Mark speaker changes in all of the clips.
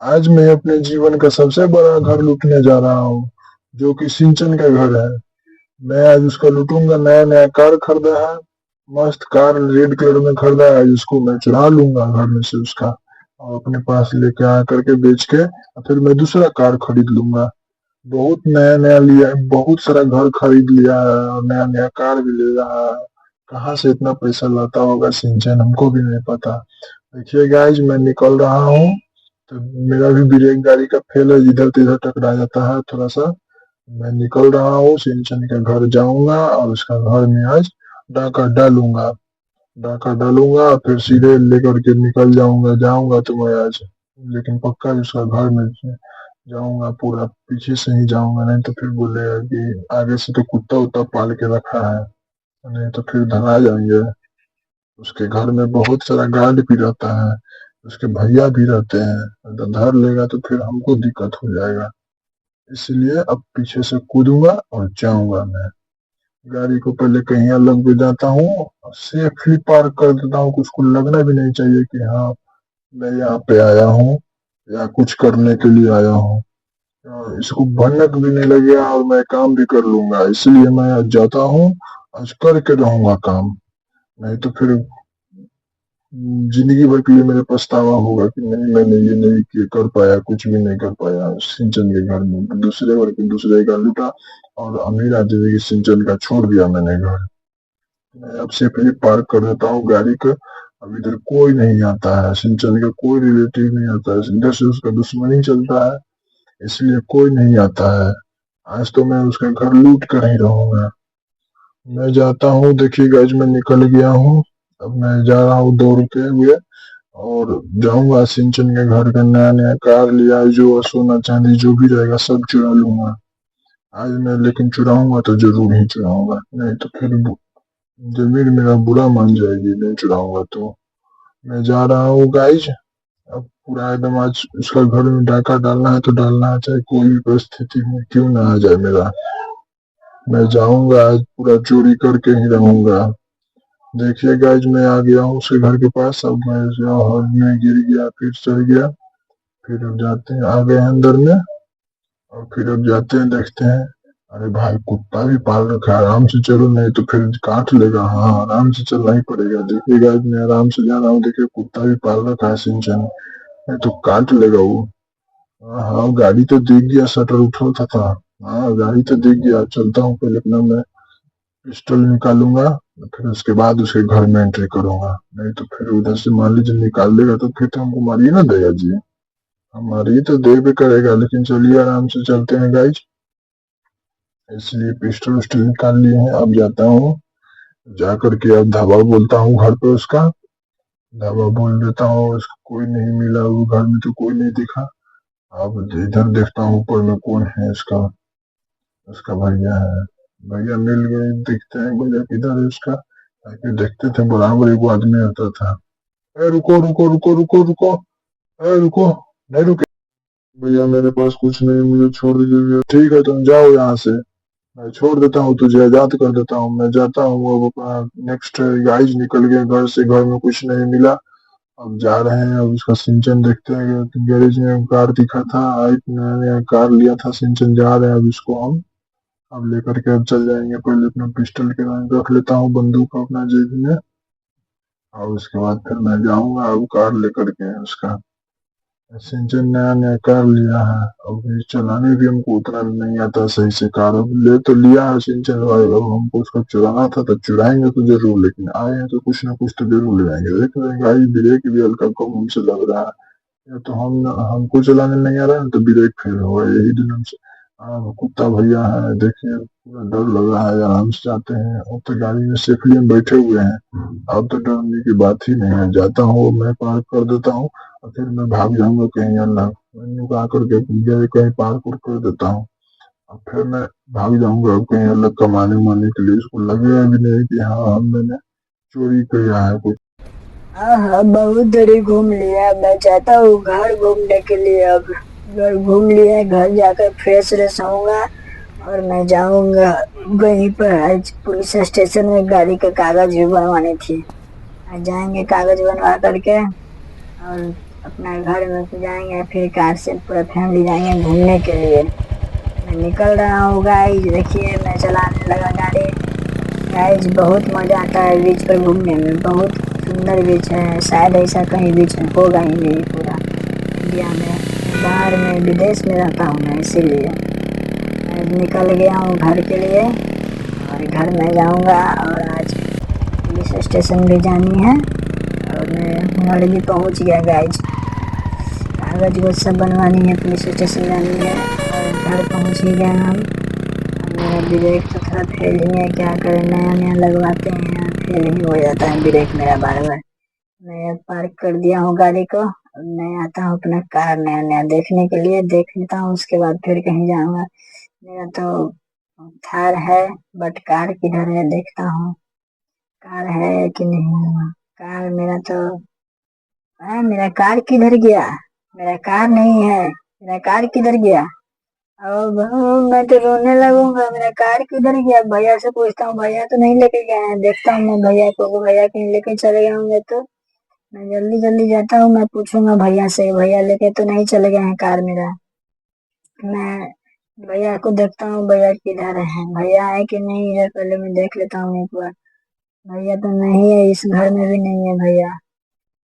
Speaker 1: आज मैं अपने जीवन का सबसे बड़ा घर लूटने जा रहा हूँ, जो कि सिंचन का घर है। मैं आज उसका लूटूंगा। नया नया कार खरीदा है, मस्त कार रेड कलर में खरीदा है, जिसको मैं चुरा लूंगा घर में से उसका, और अपने पास लेके आ करके बेच के और फिर मैं दूसरा कार खरीद लूंगा। बहुत नया नया लिया है, बहुत सारा घर खरीद लिया है और नया नया कार भी ले रहा है। कहाँ से इतना पैसा लाता होगा सिंचन, हमको भी नहीं पता। देखिए गाइज, मैं निकल रहा हूँ। तो मेरा भी ब्रेक गाड़ी का फेल है, इधर तिधर टकरा जाता है थोड़ा सा। मैं निकल रहा हूँ, सिंचन के घर जाऊंगा और उसका घर में आज डाका डालूंगा। डाका डालूंगा और फिर सीधे लेकर के निकल जाऊंगा। जाऊंगा तो मैं आज, लेकिन पक्का उसका घर में जाऊंगा, पूरा पीछे से ही जाऊंगा, नहीं तो फिर बोलेगा कि आगे से तो कुत्ता उत्ता पाल के रखा है, नहीं तो फिर धरा जाएंगे। उसके घर में बहुत सारा गार्ड भी रहता है, उसके भैया भी रहते हैं। अगर धर लेगा तो फिर हमको दिक्कत हो जाएगा। इसलिए अब पीछे से कूदूंगा और जाऊंगा मैं। गाड़ी को पहले कहीं अलग भी जाता हूँ, सेफली पार्क कर देता हूँ, कुछ को लगना भी नहीं चाहिए कि हाँ मैं यहाँ पे आया हूँ या कुछ करने के लिए आया हूँ। इसको भनक भी नहीं लगेगा और मैं काम भी कर लूंगा। इसलिए मैं आज जाता हूँ, आज करके रहूंगा काम। नहीं तो फिर जिंदगी भर के लिए मेरे पछतावा होगा कि नहीं, मैंने ये नहीं कर पाया, कुछ भी नहीं कर पाया सिंचन के घर में। दूसरे घर के दूसरे का लूटा और अमीर आदमी की सिंचन का छोड़ दिया मैंने घर। मैं अब सेफली पार्क कर देता हूँ गाड़ी को। अब इधर कोई नहीं आता है, सिंचन का कोई रिलेटिव नहीं आता है, इधर से उसका दुश्मनी चलता है, इसलिए कोई नहीं आता है। आज तो मैं उसका घर लूट कर ही रहूंगा। मैं जाता हूँ, देखिए गाइज, मैं निकल गया हूँ। अब मैं जा रहा हूँ दौड़ते हुए और जाऊंगा सिंचन के घर का। नया नया कार लिया है, जो सोना चांदी जो भी रहेगा सब चुरा लूंगा आज मैं। लेकिन चुराऊंगा तो जरूर ही चुराऊंगा, नहीं तो फिर जमीन मेरा बुरा मान जाएगी नहीं चुराऊंगा तो। मैं जा रहा हूँ गाइज। अब पूरा एकदम आज उसका घर में डाका डालना है तो डालना है, चाहे कोई भी परिस्थिति में क्यों ना आ जाए मेरा। मैं जाऊंगा आज, पूरा चोरी करके ही रहूंगा। देखिए गाइज, मैं आ गया हूँ उसके घर के पास। अब मैं हॉल में गिर गया, फिर चढ़ गया। फिर अब जाते हैं, आ गए हैं अंदर में। और फिर अब जाते हैं, देखते हैं। अरे भाई, कुत्ता भी पाल रखा है, आराम से चलो नहीं तो फिर काट लेगा। हाँ, आराम से चलना ही पड़ेगा। देखिए गाइज, मैं आराम से जा रहा हूँ, देखिए कुत्ता भी पाल रखा है सिंचन, नहीं तो काट लेगा वो। हाँ हाँ, गाड़ी तो दिख गया, शटर उठा था। हाँ, गाड़ी तो दिख गया। चलता हूँ, पहले अपना मैं पिस्टल निकालूंगा, फिर उसके बाद उसके घर में एंट्री करूंगा। नहीं तो फिर उधर से मान लीजिए निकाल देगा तो फिर तो हमको मारिए ना देगा जी। हमारी तो दे भी करेगा, लेकिन चलिए आराम से चलते हैं गाइज। इसलिए पिस्टल उस्टल निकाल लिए हैं। अब जाता हूँ, जा करके अब धावा बोलता हूँ घर पे उसका। धावा बोल देता हूँ, उसको कोई नहीं मिला, वो घर में तो कोई नहीं दिखा। अब इधर देखता हूँ ऊपर में कौन है, उसका उसका भैया है। भैया मिल गए, दिखते हैं भैया किधर है उसका। ताकि देखते थे बराबर एक आदमी आता था। ए रुको रुको रुको रुको रुको, ए रुको, नहीं रुके भैया, मेरे पास कुछ नहीं, मुझे छोड़ दीजिए भैया। ठीक है, तुम जाओ यहाँ से, मैं छोड़ देता हूँ, तुझे आजाद कर देता हूँ। मैं जाता हूँ अब अपना नेक्स्ट। गाइज निकल गए घर से, घर में कुछ नहीं मिला। अब जा रहे हैं, अब उसका सिंचन देखते हैं। गैरेज में कार दिखा था, एक नया नया कार लिया था सिंचन। जा रहे हैं अब इसको हम अब लेकर के अब चल जाएंगे। पहले अपना पिस्टल के रख लेता हूँ, बंदूक अपना जेब में, और उसके बाद फिर मैं जाऊंगा अब कार लेकर के उसका। सिंचन नया नया कार लिया है, अब ये चलाने भी हमको उतना नहीं आता सही से कार। अब ले तो लिया है सिंचन भाई, अब हमको उसको चुराना था तो चुराएंगे तो जरूर, लेकिन आए हैं तो कुछ ना कुछ तो जरूर ले जाएंगे। देख रहे हैं गाड़ी ब्रेक भी हल्का कम हमसे लग रहा है, या तो हमको चलाने नहीं आ रहा है तो ब्रेक फेल हुआ है, यही दिन हमसे। हाँ, कुत्ता भैया है, देखिए पूरा डर लग रहा है। आराम से जाते हैं, अब तो गाड़ी में सेफली हम बैठे हुए हैं। अब तो डरने की बात ही नहीं है। जाता हूँ, मैं पार्क कर देता हूँ और फिर मैं भाग जाऊंगा कहीं अलग। मैंने आकर के कहीं पार्क उर्क कर देता हूँ, अब फिर मैं भाग जाऊंगा अब कहीं अलग कमाने उमाने के लिए। उसको लगेगा भी नहीं कि हाँ मैंने चोरी किया है कुछ।
Speaker 2: हाँ हाँ, बहुत देरी घूम लिया। मैं चाहता हूँ घर घूमने के लिए। अब घर घूम लिया, घर जाकर फ्रेश व्रेश होऊंगा और मैं जाऊंगा वहीं पर। आज पुलिस स्टेशन में गाड़ी का कागज भी बनवानी थी, आज जाएंगे कागज बनवा करके। और अपना घर में जाएंगे, फिर कार से पूरा फैमिली जाएंगे घूमने के लिए। मैं निकल रहा हूँ गाइज, देखिए मैं चलाने लगा गाड़ी। गाइज बहुत मजा आता है बीच पर घूमने में, बहुत सुंदर बीच है, शायद ऐसा कहीं बीच होगा ही नहीं पूरा इंडिया में। बाहर में विदेश में रहता हूँ मैं, इसीलिए मैं निकल गया हूँ घर के लिए और घर में जाऊँगा। और आज पुलिस स्टेशन भी जानी है और मैं घर भी पहुँच गया गाइज। कागज वो सब बनवानी है, पुलिस स्टेशन जानी है और घर पहुँच ही गए हम। मेरा ब्रेक तो थोड़ा फेल ही है, क्या करें, नया नया लगवाते हैं फेल ही हो जाता है ब्रेक मेरा बार बार। मैं पार्क कर दिया हूँ गाड़ी को, अब मैं आता हूँ अपना कार नया नया देखने के लिए, देख लेता हूँ उसके बाद फिर कहीं जाऊंगा। मेरा तो थार है, बट कार किधर है देखता हूँ, कार है कि नहीं। कार मेरा तो मेरा कार किधर गया, मेरा कार नहीं है, मेरा कार किधर गया। अब मैं तो रोने लगूंगा, मेरा कार किधर गया। भैया से पूछता हूँ, भैया तो नहीं लेके गए हैं। देखता हूँ मैं भैया को, भैया कहीं लेके चले गए होंगे तो मैं जल्दी जल्दी जाता हूँ, मैं पूछूंगा भैया से, भैया लेके तो नहीं चले गए हैं कार मेरा। मैं भैया को देखता हूँ, भैया किधर है, भैया है कि नहीं है, पहले मैं देख लेता हूँ एक बार। भैया तो नहीं है, इस घर में भी नहीं है भैया।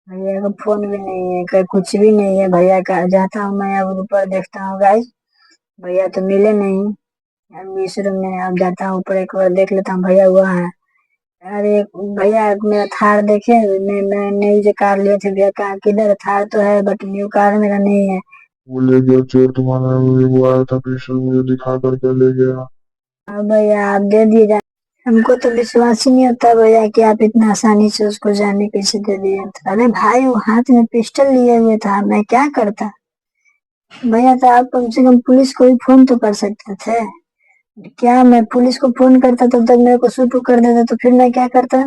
Speaker 2: भैया का फोन भी नहीं है, कहीं कुछ भी नहीं है भैया का। जाता हूँ मैं अब ऊपर देखता हूँ गाइस, भैया तो मिले नहीं। अब इस रूम में अब जाता हूँ ऊपर, एक बार देख लेता हूँ भैया हुआ है। अरे भैया मेरा थार देखे, मैं न्यू जो कार लिए थे भैया, कार किधर, थार तो है बट न्यू कार मेरा नहीं है।
Speaker 1: वो ले गया चोर, तुम्हारा वो आया था पिस्टल, मुझे दिखा करके ले गया।
Speaker 2: अब भैया आप दे दिए जाए, हमको तो विश्वास ही नहीं होता भैया कि आप इतना आसानी से उसको जाने कैसे दे दिए। अरे भाई वो हाथ में पिस्टल लिए हुए था, मैं क्या करता भैया। तो आप कम से कम पुलिस को भी फोन तो कर सकते थे। क्या मैं पुलिस को फोन करता तब तक मेरे को शूट कर देता, तो फिर मैं क्या करता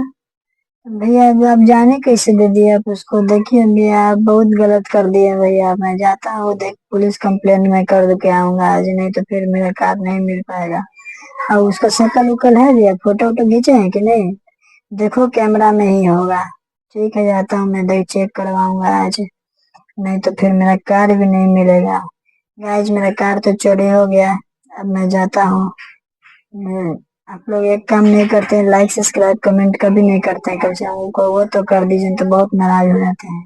Speaker 2: भैया। अब आप जाने कैसे दे दिए आप उसको, देखिए भैया आप बहुत गलत कर दिए भैया। मैं जाता हूँ देख, पुलिस कंप्लेन में कर के आऊंगा आज, नहीं तो फिर मेरा कार नहीं मिल पाएगा। और उसका शकल उकल है भैया, फोटो वोटो खींचे हैं कि नहीं, देखो कैमरा में ही होगा। ठीक है जाता हूँ मैं, देख चेक करवाऊंगा आज, नहीं तो फिर मेरा कार भी नहीं मिलेगा। गाइज मेरा कार तो चोरी हो गया, अब मैं जाता हूँ। मैं आप लोग एक काम नहीं करते हैं, लाइक सब्सक्राइब कमेंट कभी नहीं करते हैं, कम से कम वो तो कर दीजिए, तो बहुत नाराज हो जाते हैं।